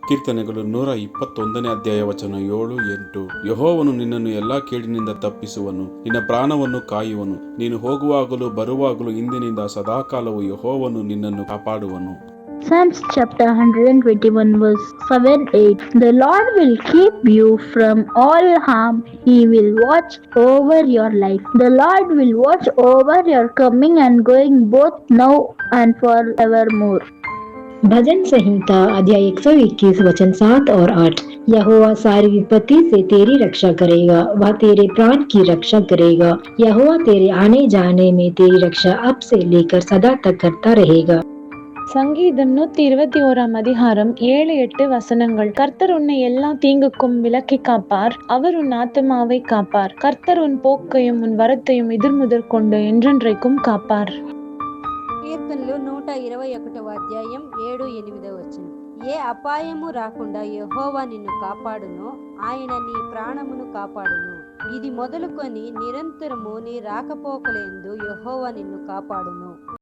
ಕೀರ್ತನೆಗಳು 121 ಅಧ್ಯಾಯ ವಚನ 7-8. ಯೆಹೋವನು ನಿನ್ನನ್ನು ಎಲ್ಲಾ ಕೇಡಿನಿಂದ ತಪ್ಪಿಸುವನು, ನಿನ್ನ ಪ್ರಾಣವನ್ನು ಕಾಯುವನು. ನೀನು ಹೋಗುವಾಗಲೂ ಬರುವಾಗಲೂ ಇಂದಿನಿಂದ ಸದಾಕಾಲವು ಯೆಹೋವನು ನಿನ್ನನ್ನು ಕಾಪಾಡುವನು. Psalms chapter 121 verse 7-8. The Lord will keep you from all harm. He will watch over your life. The Lord will watch over your coming and going both now and forevermore. भजन संहिता अध्याय 121 वचन 7 और 8। यहोवा सारी विपत्ति से तेरी रक्षा करेगा, वह तेरे प्राण की रक्षा करेगा। यहोवा तेरे आने जाने में तेरी रक्षा अब से लेकर सदा तक करता रहेगा. சங்கீதம் 121 அதிகாரம் 7-8 வசனங்கள். கர்த்தர் உன்னை எல்லா தீங்குக்கும் விலக்கி காப்பார், அவர் உன் ஆத்துமாவை காப்பார். கர்த்தர் உன் போக்கையும் உன் வரத்தையும் எதிர்முதற் கொண்டு என்றென்றைக்கும் காப்பார். కీర్తనలు 121 అధ్యాయం 7-8 వచనం. ఏ అపాయము రాకుండా యెహోవా నిన్ను కాపాడును, ఆయన నీ ప్రాణమును కాపాడును. ఇది మొదలుకొని నిరంతరము నీ రాకపోకలందు యెహోవా నిన్ను కాపాడును.